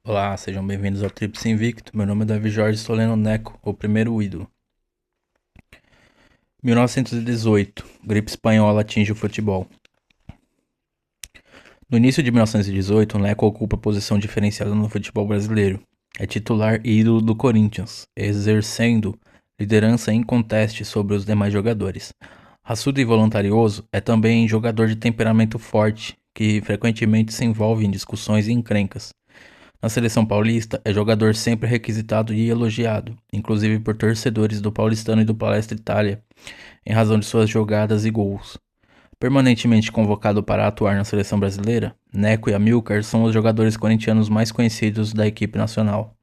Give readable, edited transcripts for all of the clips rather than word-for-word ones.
Olá, sejam bem-vindos ao Tríplice Invicto. Meu nome é Davi Jorge Soleno Neco, o primeiro ídolo. 1918, gripe espanhola atinge o futebol. No início de 1918, o Neco ocupa posição diferenciada no futebol brasileiro. É titular e ídolo do Corinthians, exercendo liderança inconteste sobre os demais jogadores. Raçudo e voluntarioso, é também jogador de temperamento forte, que frequentemente se envolve em discussões e encrencas. Na seleção paulista, é jogador sempre requisitado e elogiado, inclusive por torcedores do Paulistano e do Palestra Itália, em razão de suas jogadas e gols. Permanentemente convocado para atuar na seleção brasileira, Neco e Amilcar são os jogadores corintianos mais conhecidos da equipe nacional.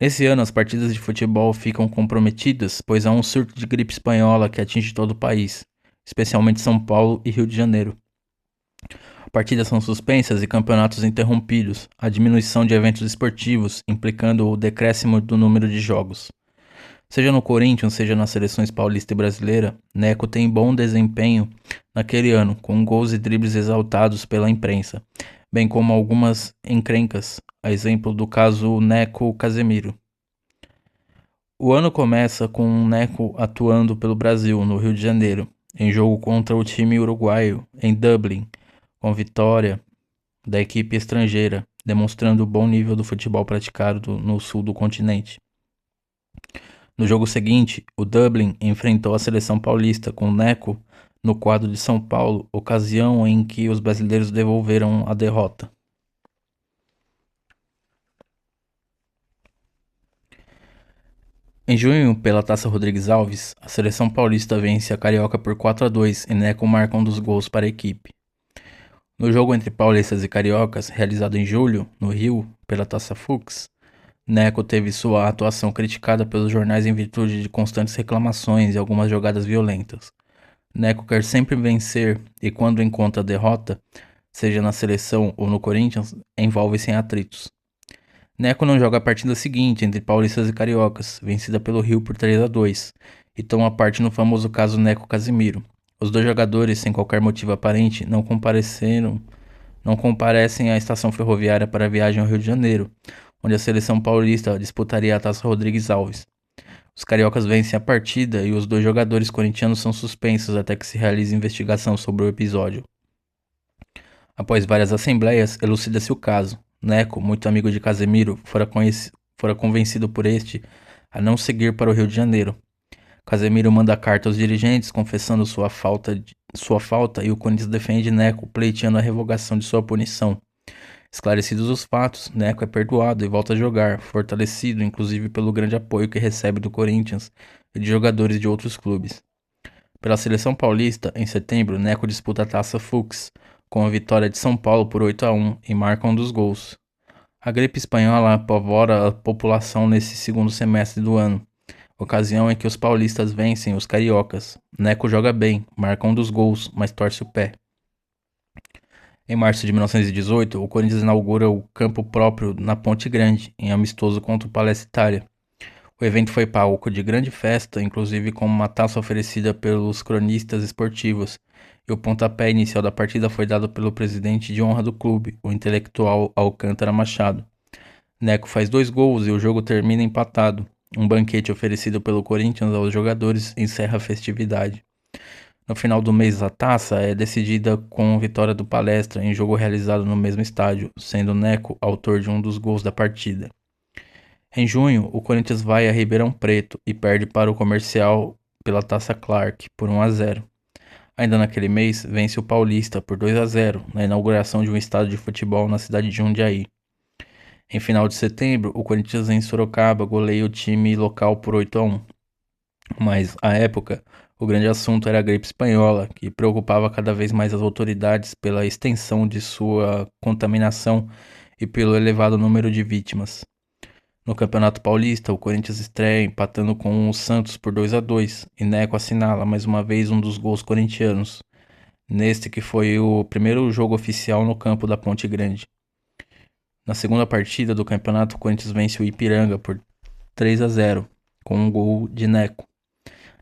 Nesse ano, as partidas de futebol ficam comprometidas, pois há um surto de gripe espanhola que atinge todo o país, especialmente São Paulo e Rio de Janeiro. Partidas são suspensas e campeonatos interrompidos, a diminuição de eventos esportivos, implicando o decréscimo do número de jogos. Seja no Corinthians, seja nas seleções paulista e brasileira, Neco tem bom desempenho naquele ano, com gols e dribles exaltados pela imprensa, bem como algumas encrencas, a exemplo do caso Neco-Casemiro. O ano começa com Neco atuando pelo Brasil, no Rio de Janeiro, em jogo contra o time uruguaio, em Dublin, com vitória da equipe estrangeira, demonstrando o bom nível do futebol praticado no sul do continente. No jogo seguinte, o Dublin enfrentou a seleção paulista com Neco no quadro de São Paulo, ocasião em que os brasileiros devolveram a derrota. Em junho, pela Taça Rodrigues Alves, a seleção paulista vence a Carioca por 4-2 e Neco marca um dos gols para a equipe. No jogo entre paulistas e cariocas, realizado em julho, no Rio, pela Taça Fux, Neco teve sua atuação criticada pelos jornais em virtude de constantes reclamações e algumas jogadas violentas. Neco quer sempre vencer e, quando encontra derrota, seja na seleção ou no Corinthians, envolve-se em atritos. Neco não joga a partida seguinte entre paulistas e cariocas, vencida pelo Rio por 3-2, e toma parte no famoso caso Neco-Casimiro. Os dois jogadores, sem qualquer motivo aparente, não comparecem à estação ferroviária para a viagem ao Rio de Janeiro, onde a seleção paulista disputaria a Taça Rodrigues Alves. Os cariocas vencem a partida e os dois jogadores corintianos são suspensos até que se realize investigação sobre o episódio. Após várias assembleias, elucida-se o caso. Neco, muito amigo de Casemiro, fora convencido por este a não seguir para o Rio de Janeiro. Casemiro manda carta aos dirigentes confessando sua falta e o Corinthians defende Neco, pleiteando a revogação de sua punição. Esclarecidos os fatos, Neco é perdoado e volta a jogar, fortalecido inclusive pelo grande apoio que recebe do Corinthians e de jogadores de outros clubes. Pela seleção paulista, em setembro, Neco disputa a Taça Fux, com a vitória de São Paulo por 8-1 e marca um dos gols. A gripe espanhola apavora a população nesse segundo semestre do ano, ocasião em que os paulistas vencem os cariocas. Neco joga bem, marca um dos gols, mas torce o pé. Em março de 1918, o Corinthians inaugura o campo próprio na Ponte Grande, em amistoso contra o Palestra Itália. O evento foi palco de grande festa, inclusive com uma taça oferecida pelos cronistas esportivos, e o pontapé inicial da partida foi dado pelo presidente de honra do clube, o intelectual Alcântara Machado. Neco faz 2 gols e o jogo termina empatado. Um banquete oferecido pelo Corinthians aos jogadores encerra a festividade. No final do mês, a taça é decidida com vitória do Palestra em jogo realizado no mesmo estádio, sendo Neco autor de um dos gols da partida. Em junho, o Corinthians vai a Ribeirão Preto e perde para o Comercial pela Taça Clark por 1-0. Ainda naquele mês, vence o Paulista por 2-0 na inauguração de um estádio de futebol na cidade de Jundiaí. Em final de setembro, o Corinthians em Sorocaba goleia o time local por 8-1. Mas, à época, o grande assunto era a gripe espanhola, que preocupava cada vez mais as autoridades pela extensão de sua contaminação e pelo elevado número de vítimas. No Campeonato Paulista, o Corinthians estreia empatando com o Santos por 2-2 e Neco assinala mais uma vez um dos gols corintianos, neste que foi o primeiro jogo oficial no campo da Ponte Grande. Na segunda partida do campeonato, o Corinthians vence o Ipiranga por 3-0, com um gol de Neco.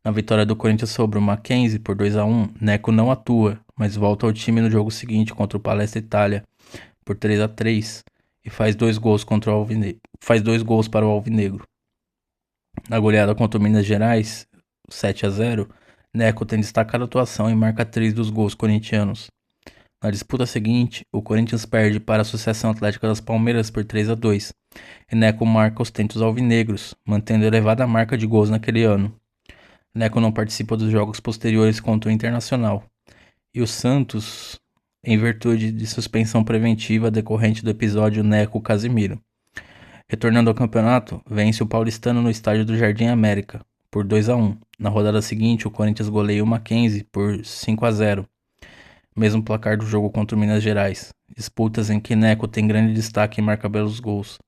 Na vitória do Corinthians sobre o Mackenzie por 2-1, Neco não atua, mas volta ao time no jogo seguinte contra o Palestra Itália por 3-3 e faz 2 gols contra o faz 2 gols para o Alvinegro. Na goleada contra o Minas Gerais, 7-0, Neco tem destacada atuação e marca 3 dos gols corintianos. Na disputa seguinte, o Corinthians perde para a Associação Atlética das Palmeiras por 3-2, e Neco marca os tentos alvinegros, mantendo a elevada marca de gols naquele ano. Neco não participa dos jogos posteriores contra o Internacional, e o Santos, em virtude de suspensão preventiva decorrente do episódio Neco-Casimiro. Retornando ao campeonato, vence o Paulistano no estádio do Jardim América, por 2-1. Na rodada seguinte, o Corinthians goleia o Mackenzie por 5-0. Mesmo placar do jogo contra o Minas Gerais. Disputas em que Neco tem grande destaque e marca belos gols.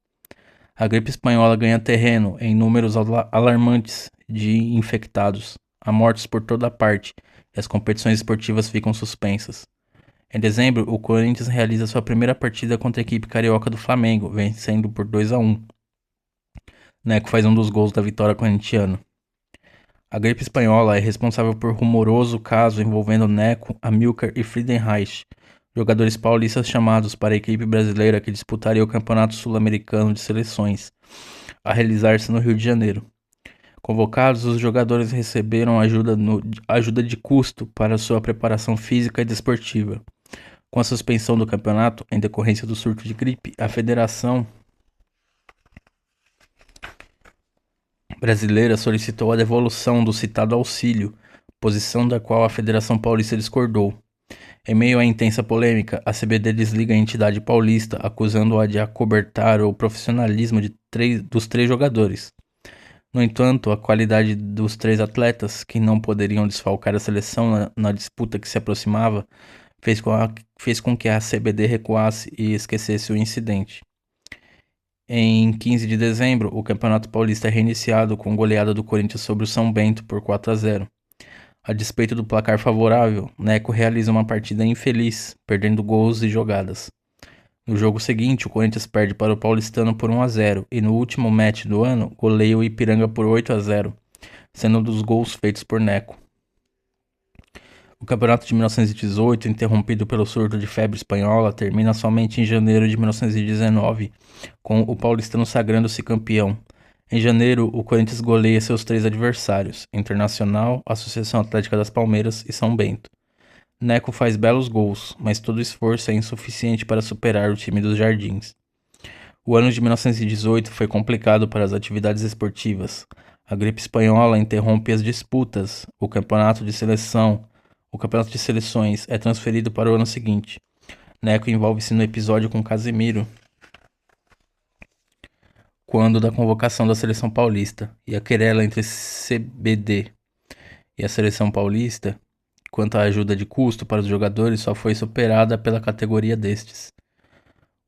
A gripe espanhola ganha terreno em números alarmantes de infectados. Há mortos por toda parte e as competições esportivas ficam suspensas. Em dezembro, o Corinthians realiza sua primeira partida contra a equipe carioca do Flamengo, vencendo por 2-1. Neco faz um dos gols da vitória corintiana. A gripe espanhola é responsável por rumoroso caso envolvendo Neco, Amilcar e Friedenreich, jogadores paulistas chamados para a equipe brasileira que disputaria o Campeonato Sul-Americano de Seleções, a realizar-se no Rio de Janeiro. Convocados, os jogadores receberam ajuda de custo para sua preparação física e desportiva. Com a suspensão do campeonato, em decorrência do surto de gripe, a Federação Brasileira solicitou a devolução do citado auxílio, posição da qual a Federação Paulista discordou. Em meio à intensa polêmica, a CBD desliga a entidade paulista, acusando-a de acobertar o profissionalismo dos 3 jogadores. No entanto, a qualidade dos 3 atletas, que não poderiam desfalcar a seleção na disputa que se aproximava, fez com que a CBD recuasse e esquecesse o incidente. Em 15 de dezembro, o Campeonato Paulista é reiniciado com goleada do Corinthians sobre o São Bento por 4-0. A despeito do placar favorável, Neco realiza uma partida infeliz, perdendo gols e jogadas. No jogo seguinte, o Corinthians perde para o Paulistano por 1-0 e no último match do ano, goleia o Ipiranga por 8-0, sendo um dos gols feitos por Neco. O campeonato de 1918, interrompido pelo surto de febre espanhola, termina somente em janeiro de 1919, com o Paulistano sagrando-se campeão. Em janeiro, o Corinthians goleia seus 3 adversários, Internacional, Associação Atlética das Palmeiras e São Bento. Neco faz belos gols, mas todo esforço é insuficiente para superar o time dos Jardins. O ano de 1918 foi complicado para as atividades esportivas. A gripe espanhola interrompe as disputas, o campeonato de seleções é transferido para o ano seguinte. Neco envolve-se no episódio com Casemiro, quando da convocação da seleção paulista, e a querela entre CBD e a seleção paulista, quanto à ajuda de custo para os jogadores, só foi superada pela categoria destes.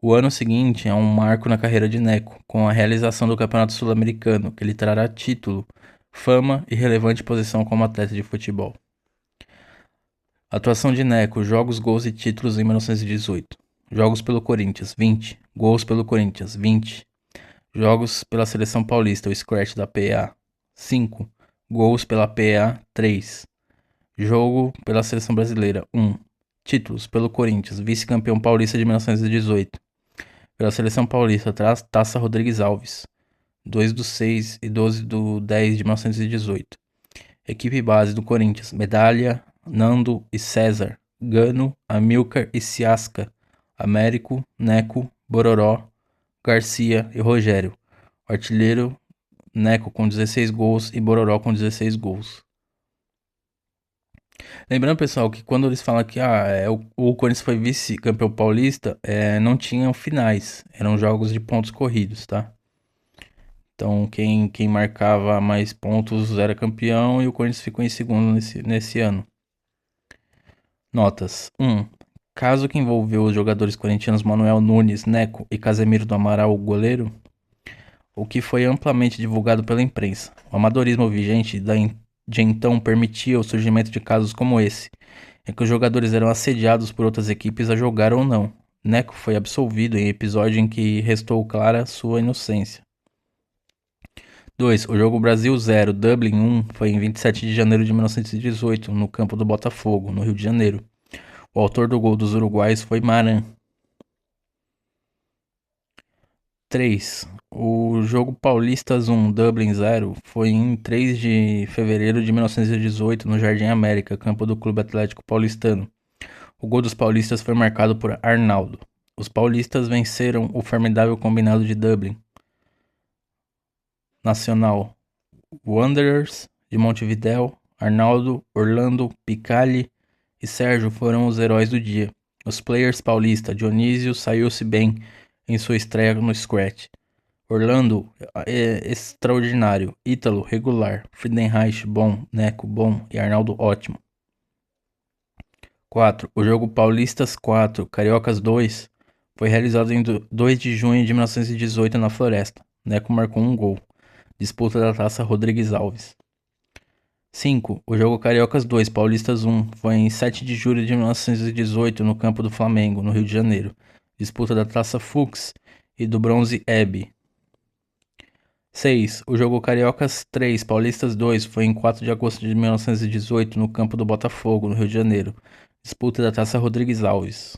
O ano seguinte é um marco na carreira de Neco, com a realização do Campeonato Sul-Americano, que lhe trará título, fama e relevante posição como atleta de futebol. Atuação de Neco, jogos, gols e títulos em 1918. Jogos pelo Corinthians, 20. Gols pelo Corinthians, 20. Jogos pela Seleção Paulista, o Scratch da PA, 5. Gols pela PA, 3. Jogo pela Seleção Brasileira, 1. Títulos pelo Corinthians, vice-campeão paulista de 1918. Pela Seleção Paulista, Taça Rodrigues Alves, 2/6 e 12/10 de 1918. Equipe base do Corinthians, Medalha, Nando e César, Gano, Amilcar e Ciasca, Américo, Neco, Bororó, Garcia e Rogério. Artilheiro, Neco com 16 gols e Bororó com 16 gols. Lembrando, pessoal, que quando eles falam que o Corinthians foi vice-campeão paulista, não tinham finais, eram jogos de pontos corridos, tá? Então, quem marcava mais pontos era campeão e o Corinthians ficou em segundo nesse ano. Notas. 1. Caso que envolveu os jogadores corintianos Manuel Nunes, Neco e Casemiro do Amaral, o goleiro, o que foi amplamente divulgado pela imprensa. O amadorismo vigente de então permitia o surgimento de casos como esse, em que os jogadores eram assediados por outras equipes a jogar ou não. Neco foi absolvido em episódio em que restou clara sua inocência. 2. O jogo Brasil 0, Dublin 1 foi em 27 de janeiro de 1918, no campo do Botafogo, no Rio de Janeiro. O autor do gol dos uruguaios foi Maran. 3. O jogo Paulistas 1, Dublin 0 foi em 3 de fevereiro de 1918 no Jardim América, campo do Clube Atlético Paulistano. O gol dos paulistas foi marcado por Arnaldo. Os paulistas venceram o formidável combinado de Dublin. Nacional: Wanderers de Montevidéu, Arnaldo, Orlando, Picalli e Sérgio foram os heróis do dia. Os players paulista: Dionísio saiu-se bem em sua estreia no Scratch. Orlando, extraordinário. Ítalo, regular. Friedenreich, bom. Neco, bom. E Arnaldo, ótimo. 4. O jogo Paulistas 4, Cariocas 2 foi realizado em 2 de junho de 1918 na Floresta. Neco marcou um gol. Disputa da Taça Rodrigues Alves. 5. O jogo Cariocas 2, Paulistas 1 foi em 7 de julho de 1918 no campo do Flamengo, no Rio de Janeiro. Disputa da Taça Fux e do Bronze Hebe. 6. O jogo Cariocas 3, Paulistas 2 foi em 4 de agosto de 1918 no campo do Botafogo, no Rio de Janeiro. Disputa da Taça Rodrigues Alves.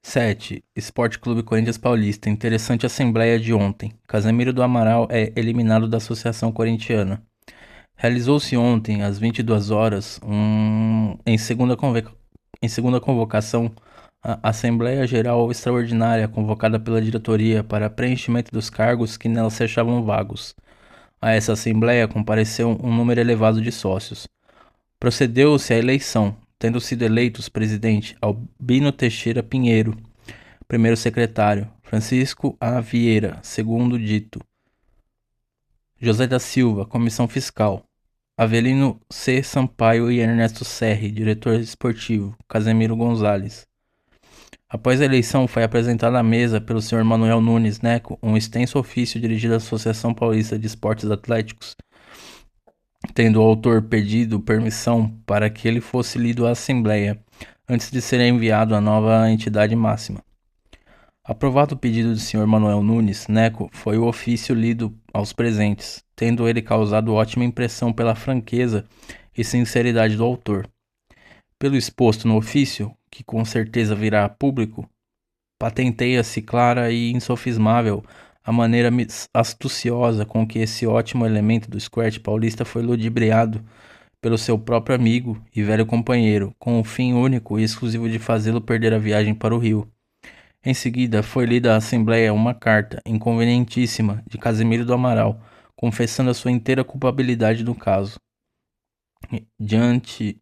7. Esporte Clube Corinthians Paulista. Interessante assembleia de ontem. Casemiro do Amaral é eliminado da Associação Corintiana. Realizou-se ontem, às 22 horas, em segunda convocação, a Assembleia Geral Extraordinária convocada pela diretoria para preenchimento dos cargos que nela se achavam vagos. A essa Assembleia compareceu um número elevado de sócios. Procedeu-se à eleição, tendo sido eleitos presidente Albino Teixeira Pinheiro, primeiro secretário, Francisco A. Vieira, segundo dito, José da Silva, comissão fiscal, Avelino C. Sampaio e Ernesto Serri, diretor esportivo, Casemiro Gonzalez. Após a eleição, foi apresentado à mesa pelo Sr. Manuel Nunes Neco um extenso ofício dirigido à Associação Paulista de Esportes Atléticos, tendo o autor pedido permissão para que ele fosse lido à Assembleia, antes de ser enviado à nova entidade máxima. Aprovado o pedido do Sr. Manuel Nunes Neco, foi o ofício lido aos presentes, tendo ele causado ótima impressão pela franqueza e sinceridade do autor. Pelo exposto no ofício, que com certeza virá a público, patenteia-se clara e insofismável a maneira astuciosa com que esse ótimo elemento do Scratch paulista foi ludibriado pelo seu próprio amigo e velho companheiro, com o fim único e exclusivo de fazê-lo perder a viagem para o Rio. Em seguida, foi lida à Assembleia uma carta inconvenientíssima de Casemiro do Amaral, confessando a sua inteira culpabilidade no caso. Diante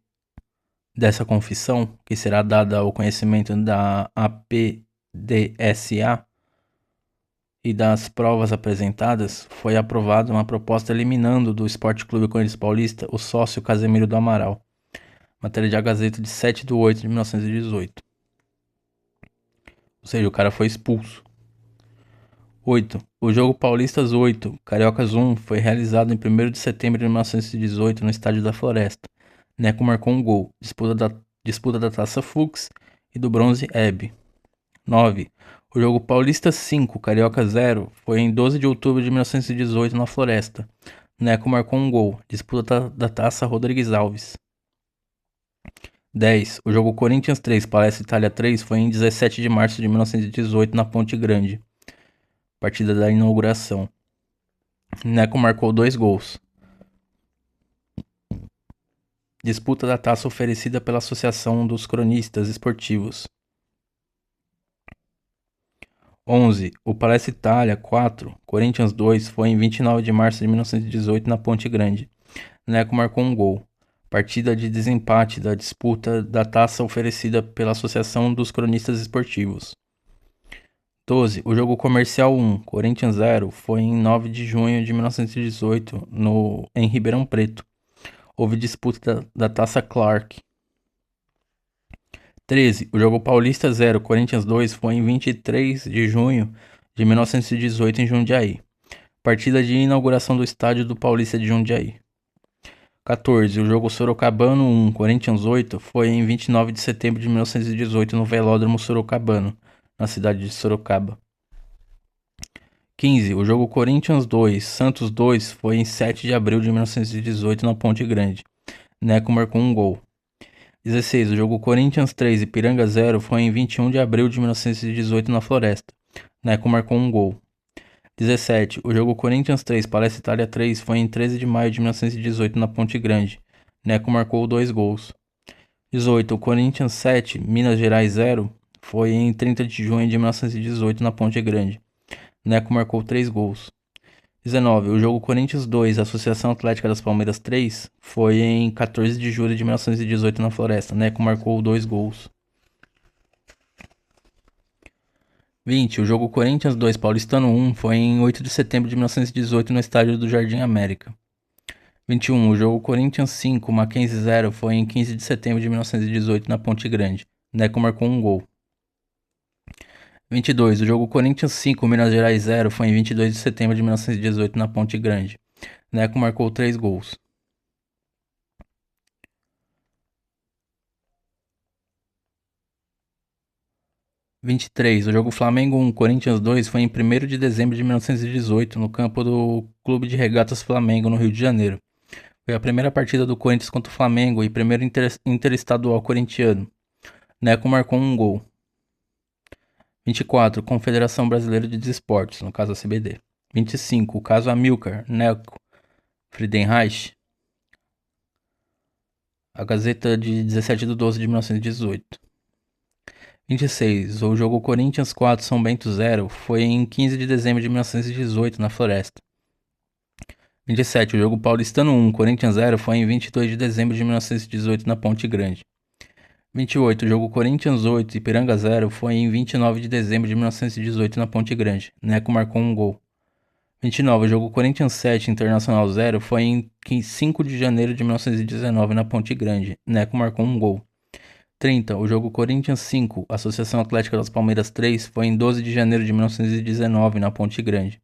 dessa confissão, que será dada ao conhecimento da APDSA e das provas apresentadas, foi aprovada uma proposta eliminando do Esporte Clube Corinthians Paulista o sócio Casemiro do Amaral. Matéria de A Gazeta de 7 de 8 de 1918. Ou seja, o cara foi expulso. 8. O jogo Paulistas 8, Cariocas 1 foi realizado em 1º de setembro de 1918 no Estádio da Floresta. Neco marcou um gol. Disputa da Taça Fux e do Bronze Hebe. 9. O jogo Paulistas 5, Carioca 0 foi em 12 de outubro de 1918 na Floresta. Neco marcou um gol. Disputa da Taça Rodrigues Alves. 10. O jogo Corinthians 3, Palestra Itália 3 foi em 17 de março de 1918 na Ponte Grande. Partida da inauguração. Neco marcou 2 gols. Disputa da taça oferecida pela Associação dos Cronistas Esportivos. 11. O Palestra Itália 4, Corinthians 2 foi em 29 de março de 1918 na Ponte Grande. Neco marcou um gol. Partida de desempate da disputa da taça oferecida pela Associação dos Cronistas Esportivos. 12. O jogo Comercial 1, Corinthians 0 foi em 9 de junho de 1918 em Ribeirão Preto. Houve disputa da Taça Clark. 13. O jogo Paulista 0, Corinthians 2 foi em 23 de junho de 1918 em Jundiaí. Partida de inauguração do estádio do Paulista de Jundiaí. 14. O jogo Sorocabano 1, Corinthians 8 foi em 29 de setembro de 1918 no Velódromo Sorocabano, na cidade de Sorocaba. 15. O jogo Corinthians 2, Santos 2 foi em 7 de abril de 1918 na Ponte Grande. Neco marcou um gol. 16. O jogo Corinthians 3 Ipiranga 0 foi em 21 de abril de 1918 na Floresta. Neco marcou um gol. 17. O jogo Corinthians 3 Palestra Itália 3 foi em 13 de maio de 1918 na Ponte Grande. Neco marcou 2 gols. 18. O Corinthians 7 Minas Gerais 0 foi em 30 de junho de 1918 na Ponte Grande. Neco marcou 3 gols. 19. O jogo Corinthians 2 Associação Atlética das Palmeiras 3 foi em 14 de julho de 1918 na Floresta. Neco marcou 2 gols. 20. O jogo Corinthians 2 Paulistano 1 foi em 8 de setembro de 1918 no estádio do Jardim América. 21. O jogo Corinthians 5 Mackenzie 0 foi em 15 de setembro de 1918 na Ponte Grande. Neco marcou um gol. 22. O jogo Corinthians 5 Minas Gerais 0 foi em 22 de setembro de 1918 na Ponte Grande. Neco marcou 3 gols. 23. O jogo Flamengo 1 Corinthians 2 foi em 1º de dezembro de 1918 no campo do Clube de Regatas Flamengo, no Rio de Janeiro. Foi a primeira partida do Corinthians contra o Flamengo e primeiro interestadual corintiano. Neco marcou um gol. 24. Confederação Brasileira de Desportos, no caso a CBD. 25. O caso Amilcar, Neco, Friedenreich. A Gazeta de 17 de 12 de 1918. 26. O jogo Corinthians 4 São Bento 0 foi em 15 de dezembro de 1918 na Floresta. 27. O jogo Paulistano 1 Corinthians 0 foi em 22 de dezembro de 1918 na Ponte Grande. 28. O jogo Corinthians 8 Ipiranga 0 foi em 29 de dezembro de 1918 na Ponte Grande. Neco marcou um gol. 29. O jogo Corinthians 7 Internacional 0 foi em 5 de janeiro de 1919 na Ponte Grande. Neco marcou um gol. 30. O jogo Corinthians 5 Associação Atlética das Palmeiras 3 foi em 12 de janeiro de 1919 na Ponte Grande.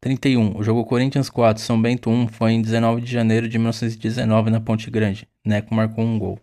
31. O jogo Corinthians 4 São Bento 1 foi em 19 de janeiro de 1919 na Ponte Grande. Neco marcou um gol.